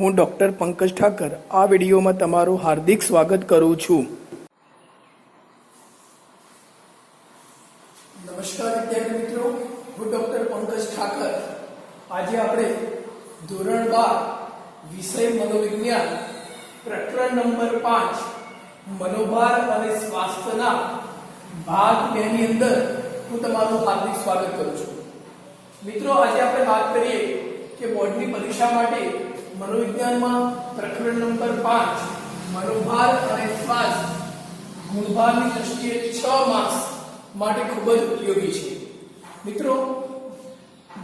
હું ડૉક્ટર પંકજ ઠાકર આ વિડીયોમાં તમારું હાર્દિક સ્વાગત કરું છું. નમસ્કાર વિદ્યાર્થી મિત્રો, હું ડૉક્ટર પંકજ ઠાકર. આજે આપણે ધોરણ 12 વિષય મનોવિજ્ઞાન પ્રકરણ નંબર 5 મનોભાર અને સ્વાસ્થ્યના ભાગ 2 ની અંદર હું તમારું હાર્દિક સ્વાગત કરું છું. મિત્રો, આજે આપણે વાત કરીએ કે બોર્ડની પરીક્ષા માટે મનોવિજ્ઞાનમાં પ્રકરણ નંબર 5 મનોભાર અને સ્વાસ્થ્ય ગુણભારની દ્રષ્ટિએ 6 માર્ક્સ માટે ખૂબ જ ઉપયોગી છે. મિત્રો,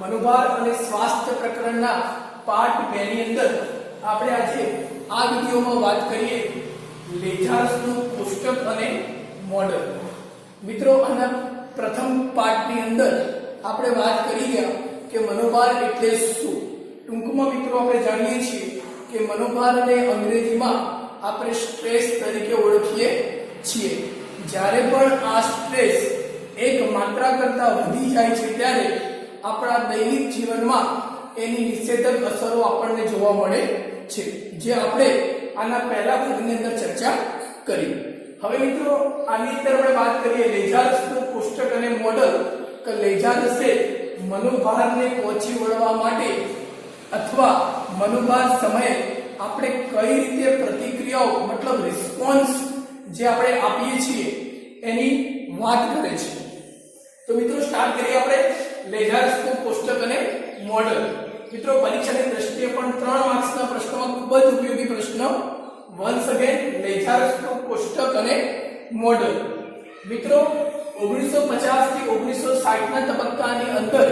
મનોભાર અને સ્વાસ્થ્ય પ્રકરણના પાર્ટ 2 ની અંદર આપણે આજે આ વિડીયોમાં વાત કરીએ લેજાર્સનું કોષ્ટક અને મોડેલ. મિત્રો, આના પ્રથમ પાર્ટની અંદર આપણે વાત કરી ગયા કે મનોભાર એટલે શું. ટૂંકમાં મિત્રો આપણે જાણીએ છીએ કે મનોભારને અંગ્રેજીમાં આપણે સ્ટ્રેસ તરીકે ઓળખીએ છીએ. જ્યારે પણ આ સ્ટ્રેસ એક માત્રા કરતા વધી જાય છે ત્યારે આપણા દૈનિક જીવનમાં એની નિષેધક અસરો આપણને જોવા મળે છે, જે આપણે આના પહેલા ભાગની અંદર ચર્ચા કરી. હવે મિત્રો, આની અંદર આપણે વાત કરીએ લેજાર્સનું કોષ્ટક અને મોડેલ. કે લેજાર્સે મનોભારને પહોંચી વળવા માટે અથવા મનોભાર સમયે આપણે કઈ રીતે પ્રતિક્રિયાઓ મતલબ રિસ્પોન્સ જે આપણે આપીએ છીએ એની વાત કરે છે. તો મિત્રો, સ્ટાર્ટ કરીએ આપણે લેજાર્સનું કોષ્ટક અને મોડેલ. મિત્રો, પરીક્ષાની દ્રષ્ટિએ પણ 3 માર્ક્સના પ્રશ્નોમાં ખૂબ જ ઉપયોગી પ્રશ્ન. વન્સ અગેન લેજાર્સનું કોષ્ટક અને મોડેલ. મિત્રો, 1950 થી 1960 ના તબક્કાની અંદર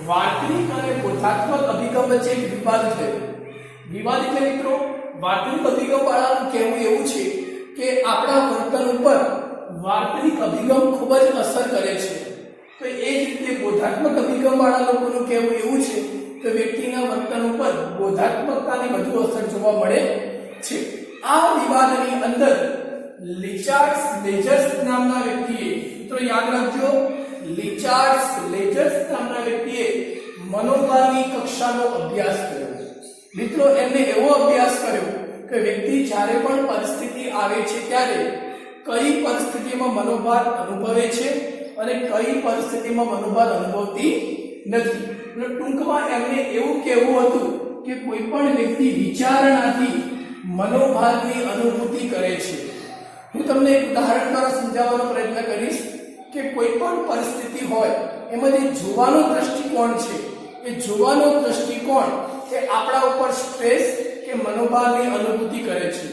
વાર્તનિક અને બોધાત્મક અભિગમ વચ્ચે એક વિવાદ થયો. વિવાદ એટલે મિત્રો, વાર્તનિક અભિગમ વાળાનું કહેવું એવું છે કે આપણા વર્તન ઉપર વાર્તનિક અભિગમ ખૂબ જ અસર કરે છે. તો એ જ રીતે બોધાત્મક અભિગમ વાળા લોકોનું કહેવું એવું છે કે વ્યક્તિના વર્તન ઉપર બોધાત્મકતાની વધુ અસર જોવા મળે છે. આ વિવાદની અંદર લેજર્સ નામના વ્યક્તિએ, મિત્રો યાદ રાખજો, લેજર્સ નામના વ્યક્તિએ મનોભારની કક્ષાનો અભ્યાસ કર્યો. મિત્રો, એમને એવો અભ્યાસ કર્યો કે વ્યક્તિ જ્યારે પણ પરિસ્થિતિ આવે છે ત્યારે કઈ પરિસ્થિતિમાં મનોભાર અનુભવે છે અને કઈ પરિસ્થિતિમાં મનોભાર અનુભવતી નથી. ટૂંકમાં એમને એવું કહેવું હતું કે કોઈ પણ વ્યક્તિ વિચારણાથી મનોભારની અનુભૂતિ કરે છે. હું તમને એક ઉદાહરણ દ્વારા સમજાવવાનો પ્રયત્ન કરીશ કે કોઈ પણ પરિસ્થિતિ હોય એમાં જે જોવાનો દ્રષ્ટિકોણ છે, એ જોવાનો દ્રષ્ટિકોણ એ આપણા ઉપર સ્ટ્રેસ કે મનોભારની અનુભૂતિ કરે છે.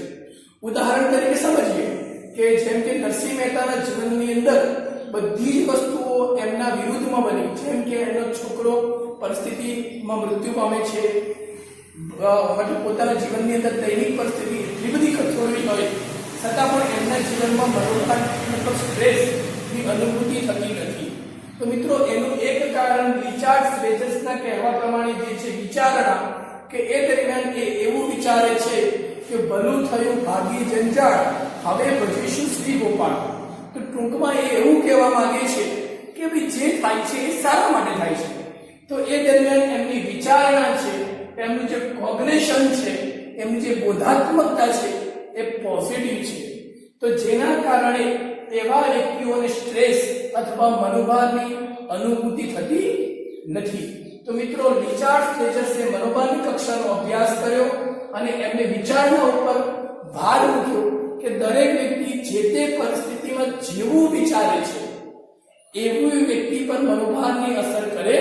ઉદાહરણ તરીકે સમજીએ કે જેમ કે નરસિંહ મહેતાના જીવનની અંદર બધી જ વસ્તુઓ એમના વિરુદ્ધમાં બની. જેમ કે એનો છોકરો પરિસ્થિતિમાં મૃત્યુ પામે છે, મતલબ પોતાના જીવનની અંદર દૈનિક પરિસ્થિતિ એટલી બધી કઠોરવી હોય છતાં પણ એમના જીવનમાં મનોભાર મતલબ સ્ટ્રેસની અનુભૂતિ થતી નથી. તો મિત્રો, એનું એક કારણ લેજર્સના કહેવા પ્રમાણે જે છે વિચારણા, કે એ દરમિયાન એ એવું વિચારે છે કે ભલું થયું ભાગી જંજાળ, હવે ભજીશું શ્રી ગોપાલ. તો ટૂંકમાં એ એવું કહેવા માંગે છે કે ભાઈ જે થાય છે એ સારા માટે થાય છે. તો એ દરમિયાન એમની વિચારણા છે, એમનું જે કોગ્નિશન છે, એમની જે બોધાત્મકતા છે એ પોઝિટિવ છે. તો જેના કારણે એવા વ્યક્તિઓને સ્ટ્રેસ અથવા મનોભારની અનુભૂતિ થતી નથી. તો મિત્રો, લેજર્સે મનોભારની કક્ષાનો અભ્યાસ કર્યો અને એમને વિચારણા ઉપર ભાર મૂક્યો કે દરેક વ્યક્તિ જે તે પરિસ્થિતિમાં જેવું વિચારે છે એવું વ્યક્તિ પર મનોભારની અસર કરે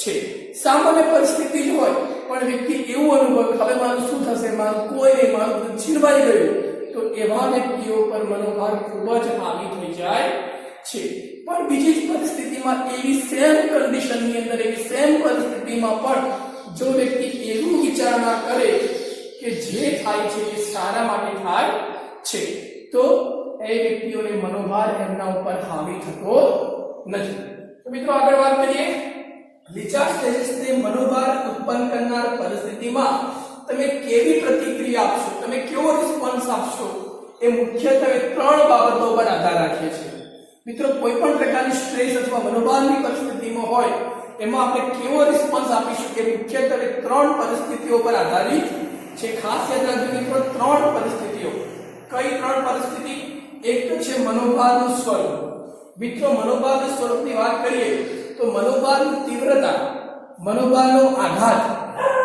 છે. સામાન્ય પરિસ્થિતિ જ હોય પણ વ્યક્તિ એવું અનુભવ, હવે મારું શું થશે, મારું કોઈ નહીં, મારું છીનવાઈ ગયું, તો એવા વ્યક્તિઓ પર મનોભાર ખૂબ જ હાવી થઈ જાય છે. પણ બીજી જ પરિસ્થિતિમાં એવી સેમ કન્ડિશનની અંદર, એવી સેમ પરિસ્થિતિમાં પણ જો વ્યક્તિ એવું વિચારણા કરે કે જે થાય છે એ સારા માટે થાય છે, તો એ વ્યક્તિઓને મનોભાર એમના ઉપર હાવી થતો નથી. તો મિત્રો, આગળ વાત કરીએ. લેજર્સને મનોભાર ઉત્પન્ન કરનાર પરિસ્થિતિમાં તમે કેવી પ્રતિક્રિયા આપશો, તમે કેવો રિસ્પોન્સ આપશો, એ મુખ્યત્વે 3 બાબતો પર આધાર રાખે છે. મિત્રો, કોઈ પણ પ્રકારની સ્ટ્રેસ અથવા મનોભારની પરિસ્થિતિમાં હોય એમાં આપણે કેવો રિસ્પોન્સ આપીશું એ મુખ્યત્વે 3 પરિસ્થિતિઓ પર આધારિત છે. ખાસ યાદ રાખજો મિત્રો, 3 પરિસ્થિતિઓ. કઈ 3 પરિસ્થિતિ? એક તો છે મનોભારનું સ્વરૂપ. મિત્રો મનોભારના સ્વરૂપની વાત કરીએ તો મનોભારની તીવ્રતા, મનોભારનો આઘાત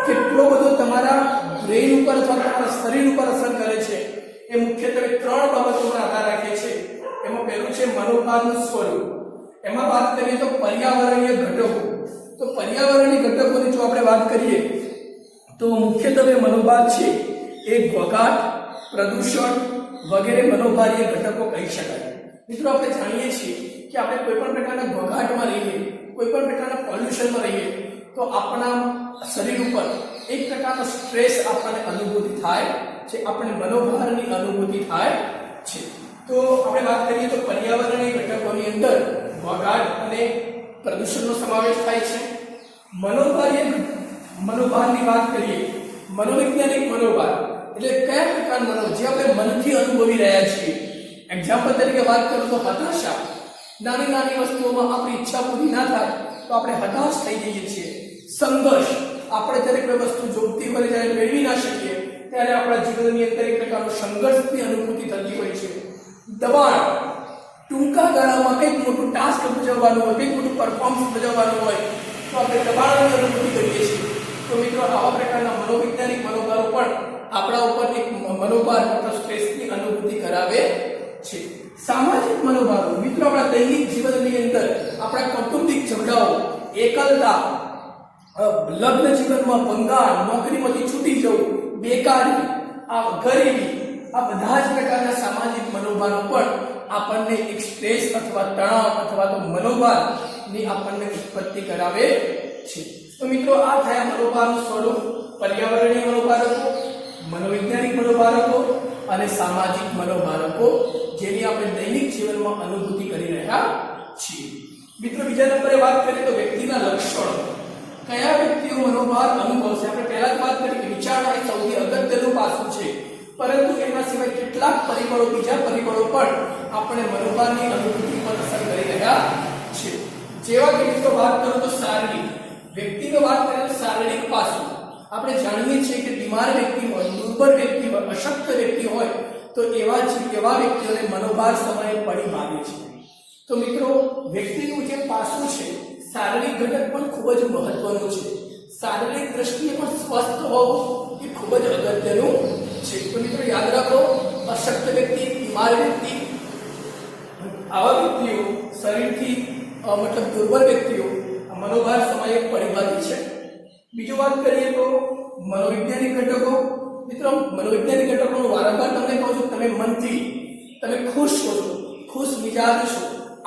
કેટલો બધો તમારા બ્રેઇન ઉપર અથવા તમારા શરીર ઉપર અસર કરે છે એ મુખ્યત્વે 3 બાબતો પર આધાર રાખે છે. એમાં પહેલું છે મનોભારનું સ્વરૂપ. એમાં વાત કરીએ તો પર્યાવરણીય ઘટકો. તો પર્યાવરણીય ઘટકોની જો આપણે વાત કરીએ તો મુખ્યત્વે મનોભાર છે એ ઘોંઘાટ, પ્રદૂષણ વગેરે મનોભારીય ઘટકો કહી શકાય. મિત્રો આપણે જાણીએ છીએ કે આપણે કોઈ પણ પ્રકારના ઘોંઘાટમાં રહીએ, કોઈ પણ પ્રકારના પોલ્યુશનમાં રહીએ તો આપણા શરીર ઉપર એક પ્રકારનો સ્ટ્રેસ આપણને અનુભૂતિ થાય છે, આપણને મનોભારની અનુભૂતિ થાય છે. તો આપણે વાત કરીએ તો પર્યાવરણીય ઘટકોની અંદર ઘોંઘાટ અને પ્રદૂષણનો સમાવેશ થાય છે. મનોભારની વાત કરીએ, મનોવૈજ્ઞાનિક મનોભાર એટલે કયા પ્રકારનો મનોભાર જે આપણે મનથી અનુભવી રહ્યા છીએ. એક્ઝામ્પલ તરીકે વાત કરું તો હતાશા. નાની નાની વસ્તુઓમાં આપણી ઈચ્છા પૂરી ના થાય તો આપણે હતાશ થઈ જઈએ છીએ. સંઘર્ષ, આપણે જ્યારે કોઈ વસ્તુ જોઈતી હોય જ્યારે મેળવી ના શકીએ ત્યારે આપણા જીવનની અંદર એક પ્રકારનો સંઘર્ષની અનુભૂતિ થતી હોય છે. દબાણ, ટૂંકા ગાળામાં કંઈક મોટું ટાસ્ક ભજવવાનું હોય, કંઈક મોટું પરફોર્મન્સ ભજવવાનું હોય તો આપણે દબાણની અનુભૂતિ કરીએ છીએ. તો મિત્રો આવા પ્રકારના મનોવૈજ્ઞાનિક મનોભારો પણ આપણા ઉપર એક મનોભાર અથવા સ્ટ્રેસની અનુભૂતિ કરાવે છે. સામાજિક મનોભારો, મિત્રો આપણા દૈનિક જીવનની અંદર આપણા કૌટુંબિક ઝઘડાઓ, એકલતા, લગ્ન જીવનમાં ભંગાણ, નોકરીમાંથી છૂટી જવું, બેકારી, ગરીબી, આ બધા જ પ્રકારના સામાજિક મનોભારો પણ આપણને એક સ્ટ્રેસ અથવા તણાવ અથવા તો મનોભારની આપણને ઉત્પત્તિ કરાવે છે. તો મિત્રો આ થયા મનોભારનું સ્વરૂપ, પર્યાવરણીય મનોભારકો, મનોવૈજ્ઞાનિક મનોભારકો અને સામાજિક મનોભારકો જેની આપણે દૈનિક જીવનમાં અનુભૂતિ કરી રહ્યા છીએ. મિત્રો બીજા નંબરે વાત કરીએ તો વ્યક્તિના લક્ષણો. કયા વ્યક્તિઓ મનોભાર અનુભવશે? આપણે પહેલા જ વાત કરી કે વિચારણા એ સૌથી અગત્યનું પાસું છે, પરંતુ એના સિવાય કેટલાક પરિબળો, બીજા પરિબળો પણ આપણે મનોભારની અનુભૂતિ પર અસર કરી રહ્યા છે. જેવા કે મિત્રો વાત કરું તો શારીરિક, વ્યક્તિનો વાત કરીએ તો શારીરિક પાસું. આપણે જાણીએ છીએ કે બીમાર વ્યક્તિ હોય, દુર્બળ વ્યક્તિ હોય, અશક્ત વ્યક્તિ હોય તો એવા વ્યક્તિઓને મનોભાર સમયે પડી ભાગે છે. તો મિત્રો વ્યક્તિનું જે પાસું છે શારીરિક ઘટક પણ ખૂબ જ મહત્વનું છે. શારીરિક દ્રષ્ટિએ પણ સ્વસ્થ હોવું એ ખૂબ જ અગત્યનું છે. તો મિત્રો યાદ રાખો, અશક્ત વ્યક્તિ, બીમાર વ્યક્તિ, આવા વ્યક્તિઓ શરીરથી મતલબ દુર્બળ વ્યક્તિઓ મનોભાર સમયે પડી ભાગે છે. બીજું વાત કરીએ તો મનોવૈજ્ઞાનિક ઘટકો. મિત્રો મનોવૈજ્ઞાનિક ઘટકોનું વારંવાર તમને કહું છું, તમે મનથી તમે ખુશ છો, ખુશ મિજાજ છો,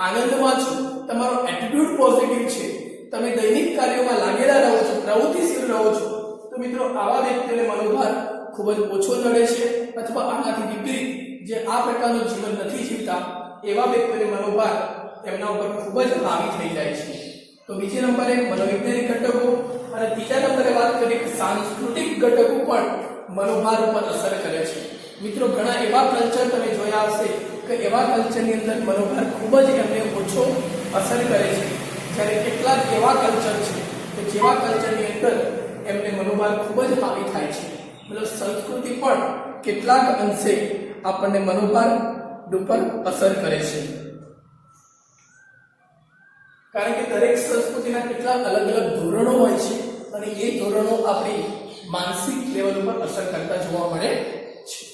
આનંદમાં છો, તમારો એટીટ્યુડ પોઝિટિવ છે, તમે દૈનિક કાર્યોમાં લાગેલા રહો છો, પ્રવૃત્તિશીલ રહો છો, તો મિત્રો આવા વ્યક્તિઓને મનોભાર ખૂબ જ ઓછો નડે છે. અથવા આનાથી વિપરીત જે આ પ્રકારનું જીવન નથી જીવતા એવા વ્યક્તિઓને મનોભાર તેમના ઉપર ખૂબ જ હાવી થઈ જાય છે. તો બીજા નંબરે મનોવૈજ્ઞાનિક ઘટકો અને ત્રીજા નંબરે વાત કરીએ કે સાંસ્કૃતિક ઘટકો પણ મનોભાર ઉપર અસર કરે છે. મિત્રો ઘણા એવા કલ્ચર તમે જોયા હશે કે એવા કલ્ચરની અંદર મનોભાર ખૂબ જ એમને ઓછો અસર કરે છે, જ્યારે કેટલાક એવા કલ્ચર છે કે જેવા કલ્ચરની અંદર એમને મનોભાર ખૂબ જ હાવી થાય છે. મતલબ સંસ્કૃતિ પણ કેટલાક અંશે આપણને મનોભાર ઉપર અસર કરે છે, કારણ કે દરેક સંસ્કૃતિના કેટલાક અલગ અલગ ધોરણો હોય છે અને એ ધોરણો આપણી માનસિક લેવલ ઉપર અસર કરતા જોવા મળે છે.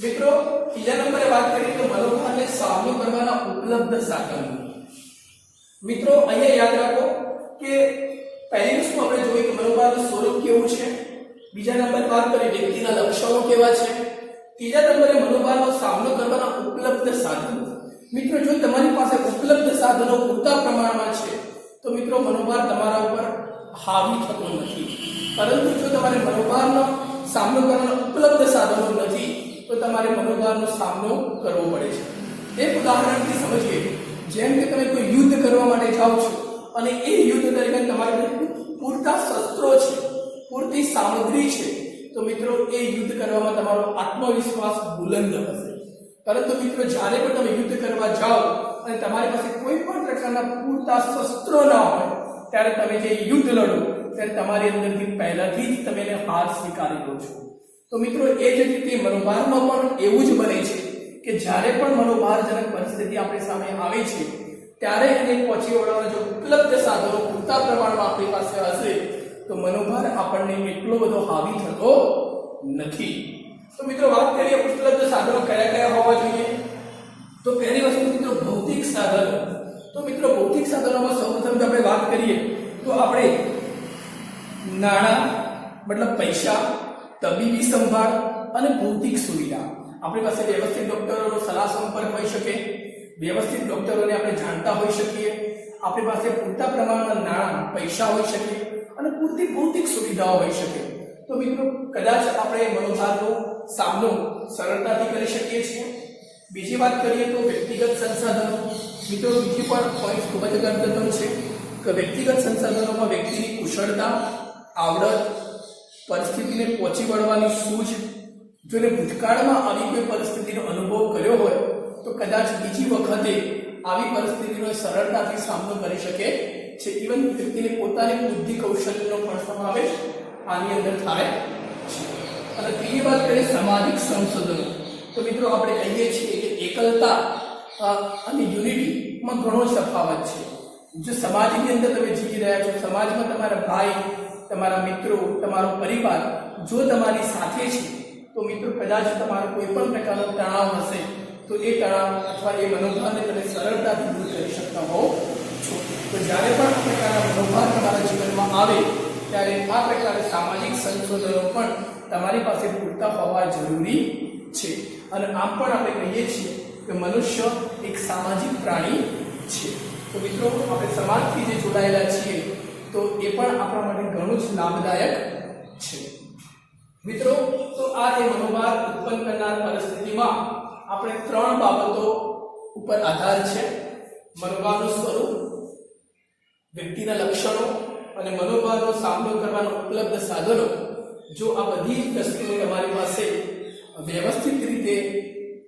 મિત્રો ત્રીજા નંબરે વાત કરીએ તો મનોભારને સામનો કરવાના ઉપલબ્ધ સાધનો. મિત્રો અહીંયા યાદ રાખો કે પહેલી વસ્તુ આપણે જોઈએ કે મનોભારનું સ્વરૂપ કેવું છે, બીજા નંબરે વાત કરીએ વ્યક્તિના લક્ષણો કેવા છે, ત્રીજા નંબરે મનોભારનો સામનો કરવાના ઉપલબ્ધ સાધનો. મિત્રો જો તમારી પાસે ઉપલબ્ધ સાધનો પૂરતા પ્રમાણમાં છે તો મિત્રો મનોભાર તમારા ઉપર હાવી થતો નથી, પરંતુ જો તમારે મનોભારનો સામનો કરવાનો ઉપલબ્ધ સાધનો નથી તો તમારે મનોભારનો સામનો કરવો પડે છે. એક ઉદાહરણથી સમજીએ, જેમ કે તમે કોઈ યુદ્ધ કરવા માટે જાઓ છો અને એ યુદ્ધ દરમિયાન તમારી પાસે પૂરતા શસ્ત્રો છે, પૂરતી સામગ્રી છે, તો મિત્રો એ યુદ્ધ કરવામાં તમારો આત્મવિશ્વાસ બુલંદ હશે. પરંતુ મિત્રો જ્યારે પણ તમે યુદ્ધ કરવા જાઓ અને તમારી પાસે કોઈ પણ પ્રકારના પૂરતા શસ્ત્રો ના હોય ત્યારે તમે જે યુદ્ધ લડો ત્યારે તમારી અંદરથી પહેલાથી જ તમે હાર સ્વીકારી લો છો. તો મિત્રો એ જ રીતે મનોભારમાં પણ એવું જ બને છે કે જ્યારે પણ મનોભારજનક પરિસ્થિતિ આપણી સામે આવે છે ત્યારે એને પહોંચી વળવાના જો ઉપલબ્ધ સાધનો પૂરતા પ્રમાણમાં આપણી પાસે હશે તો મનોભાર આપણને એટલો બધો હાવી થતો નથી. તો મિત્રો વાત કરીએ ઉપલબ્ધ સાધનો કયા કયા હોવા જોઈએ. તો પહેલી વસ્તુ મિત્રો ભૌતિક સાધનો. તો મિત્રો ભૌતિક સાધનોમાં સૌપ્રથમ આપણે વાત કરીએ તો આપણે નાણાં મતલબ પૈસા, તબીબી સંભાળ અને ભૌતિક સુવિધા. આપણી પાસે વ્યવસ્થિત ડોક્ટરોનો સલાહ સંપર્ક હોઈ શકે, વ્યવસ્થિત ડોક્ટરોને આપણે જાણતા હોઈ શકીએ, આપણી પાસે પૂરતા પ્રમાણમાં નાણાં પૈસા હોઈ શકે અને પૂરતી ભૌતિક સુવિધાઓ હોઈ શકે તો મિત્રો કદાચ આપણે મનોભારનો સામનો સરળતાથી કરી શકીએ છીએ. બીજી વાત કરીએ તો વ્યક્તિગત સંસાધનો. મિત્રો બીજી પણ પોઈન્ટ ખૂબ જ અગત્યનો છે કે વ્યક્તિગત સંસાધનોમાં વ્યક્તિની કુશળતા, આવડત, પરિસ્થિતિને પહોંચી વળવાની સૂઝ. જો એને ભૂતકાળમાં આવી કોઈ પરિસ્થિતિનો અનુભવ કર્યો હોય તો કદાચ બીજી વખતે આવી પરિસ્થિતિનો સરળતાથી સામનો કરી શકે છે. ઇવન વ્યક્તિને પોતાની બુદ્ધિ કૌશલ્યનો પણ સમાવેશ આની અંદર થાય છે. અને ત્રીજી વાત કરીએ સામાજિક સંશોધનો. તો મિત્રો આપણે કહીએ છીએ કે એકલતા અને યુનિટીમાં ઘણો જ તફાવત છે. જો સમાજની અંદર તમે જીવી રહ્યા છો, સમાજમાં તમારા ભાઈ, તમારા મિત્રો, તમારો પરિવાર જો તમારી સાથે છે તો મિત્રો કદાચ તમારો કોઈ પણ પ્રકારનો તણાવ હશે તો એ તણાવ અથવા એ મનોભારને તમે સરળતાથી દૂર કરી શકતા હો છો. તો જ્યારે પણ આ પ્રકારના મનોભાર તમારા જીવનમાં આવે ત્યારે આ પ્રકારે સામાજિક સંશોધનો પણ તમારી પાસે પૂરતા હોવા જરૂરી છે. અને આમ પણ આપણે કહીએ છીએ કે મનુષ્ય એક સામાજિક પ્રાણી છે. તો મિત્રો આપણે સમાજથી જે જોડાયેલા છીએ તો એ પણ આપણા માટે ઘણું જ લાભદાયક છે. મિત્રો તો આ જે મનોભાર ઉત્પન્ન કરનાર પરિસ્થિતિમાં આપણે ત્રણ બાબતો ઉપર આધાર છે: મનોભારનું સ્વરૂપ, વ્યક્તિના લક્ષણો અને મનોભારનો સામનો કરવાનો ઉપલબ્ધ સાધનો. જો આ બધી વસ્તુઓ તમારી પાસે વ્યવસ્થિત રીતે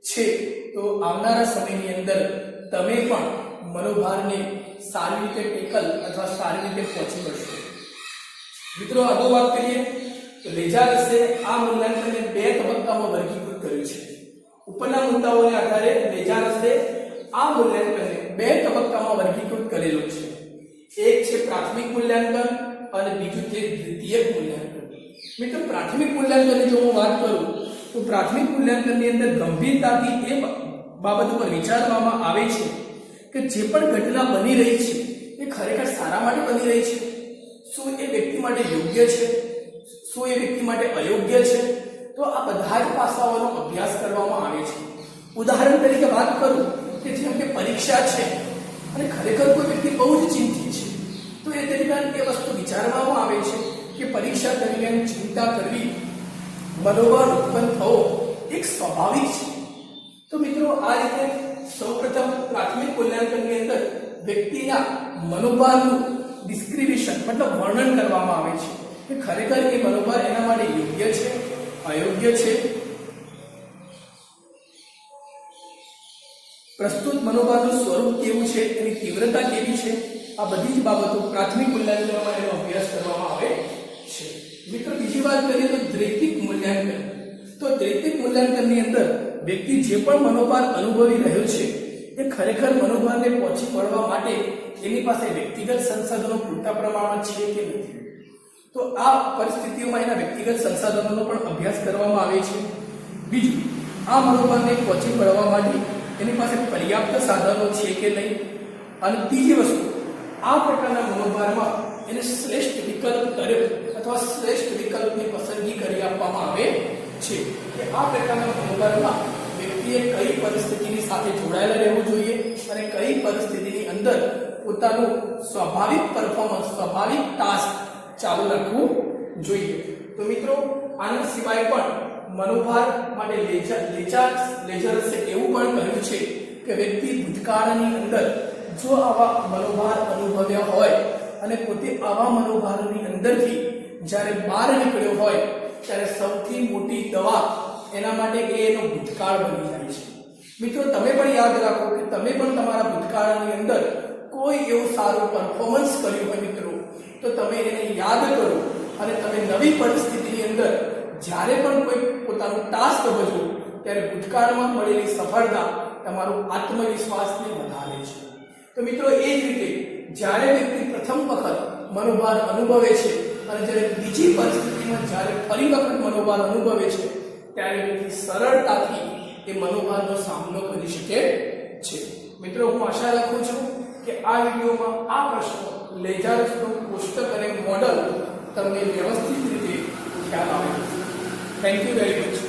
છે તો આવનારા સમયની અંદર તમે પણ મનોભારને સારી રીતે ટેકલ અથવા સારી રીતે પહોંચી વળશો. મિત્રો આગળ વાત કરીએ તો લેજારસે આ મૂલ્યાંકનને 2 તબક્કામાં વર્ગીકૃત કર્યું છે. ઉપરના મુદ્દાઓને આધારે લેજારસે આ મૂલ્યાંકનને 2 તબક્કામાં વર્ગીકૃત કરેલો છે. એક છે પ્રાથમિક મૂલ્યાંકન અને બીજું છે દ્વિતીયક મૂલ્યાંકન. મિત્રો પ્રાથમિક મૂલ્યાંકનની જો હું વાત કરું તો પ્રાથમિક મૂલ્યાંકનની અંદર ગંભીરતાથી એ બાબત ઉપર વિચારવામાં આવે છે કે જે પણ ઘટના બની રહી છે એ ખરેખર સારા માટે બની રહી છે. શું એ વ્યક્તિ માટે યોગ્ય છે, શું એ વ્યક્તિ માટે અયોગ્ય છે? તો આ બધા જ પાસાઓનો અભ્યાસ કરવામાં આવે છે. ઉદાહરણ તરીકે વાત કરું કે જેમ કે પરીક્ષા છે અને ખરેખર કોઈ વ્યક્તિ બહુ જ ચિંતિત છે તો એ દરમિયાન એ વસ્તુ વિચારવામાં આવે છે કે પરીક્ષા દરમિયાન ચિંતા કરવી, મનોભાર ઉત્પન્ન થવો એક સ્વાભાવિક છે. તો મિત્રો આ રીતે સૌપ્રથમ પ્રાથમિક મૂલ્યાંકનની અંદર વ્યક્તિના મનોભારનું ડિસ્ક્રિપ્શન મતલબ વર્ણન કરવામાં આવે છે કે ખરેખર એ મનોભાર એના માટે યોગ્ય છે, અયોગ્ય છે. પ્રસ્તુત મનોભારનું સ્વરૂપ કેવું છે, એની તીવ્રતા કેવી છે, આ બધી જ બાબતો પ્રાથમિક મૂલ્યાંકનમાં એનો અભ્યાસ કરવામાં આવે છે. મિત્રો બીજી વાત કરીએ તો દ્વૈતિક મૂલ્યાંકન. તો દ્વૈતિક મૂલ્યાંકનની અંદર વ્યક્તિ જે પણ મનોભાર અનુભવી રહ્યો છે એ ખરેખર મનોભારને પહોંચી વળવા માટે એની પાસે વ્યક્તિગત સંસાધનો પૂરતા પ્રમાણમાં છે કે નથી. તો આ પરિસ્થિતિઓમાં એના વ્યક્તિગત સંસાધનોનો પણ અભ્યાસ કરવામાં આવે છે. બીજું, આ મનોભારને પહોંચી વળવા માટે એની પાસે પર્યાપ્ત સાધનો છે કે નહીં. અને ત્રીજી વસ્તુ, આ પ્રકારના મનોભારમાં એને શ્રેષ્ઠ વિકલ્પ કર્યો અથવા શ્રેષ્ઠ વિકલ્પની પસંદગી કરી આપવામાં આવે છે કે આ પ્રકારના મનોભારમાં વ્યક્તિએ કઈ પરિસ્થિતિની સાથે જોડાયેલા રહેવું જોઈએ અને કઈ પરિસ્થિતિની અંદર પોતાનું સ્વાભાવિક પરફોર્મન્સ, સ્વાભાવિક ટાસ્ક ચાલુ રાખવું જોઈએ. તો મિત્રો આના સિવાય પણ મનોભાર માટે લેજર્સે એવું પણ કહ્યું છે કે વ્યક્તિ ભૂતકાળની અંદર જો આવા મનોભાર અનુભવ્યા હોય અને પોતે આવા મનોભારની અંદરથી જ્યારે બહાર નીકળ્યો હોય ત્યારે સૌથી મોટી દવા એના માટે એનો ભૂતકાળ બની જાય છે. મિત્રો તમે પણ યાદ રાખો કે તમે પણ તમારા ભૂતકાળની અંદર કોઈ એવું સારું પરફોર્મન્સ કર્યું હોય મિત્રો તો તમે એને યાદ કરો અને તમે નવી પરિસ્થિતિની અંદર જ્યારે પણ કોઈ પોતાનું ટાસ્ક ભજવો ત્યારે ભૂતકાળમાં મળેલી સફળતા તમારો આત્મવિશ્વાસને વધારે છે. તો મિત્રો એ જ રીતે જ્યારે વ્યક્તિ પ્રથમ વખત મનોભાર અનુભવે છે અને જ્યારે બીજી પરિસ્થિતિમાં જ્યારે ફરી વખત મનોભાર અનુભવે છે ત્યારે વ્યક્તિ સરળતાથી એ મનોભારનો સામનો કરી શકે છે. મિત્રો હું આશા રાખું છું કે આ વિડીયોમાં આ પ્રશ્નો લેજારસનું કોષ્ટક અને મોડલ તમને વ્યવસ્થિત રીતે ખ્યાલ આવે. Thank you very much.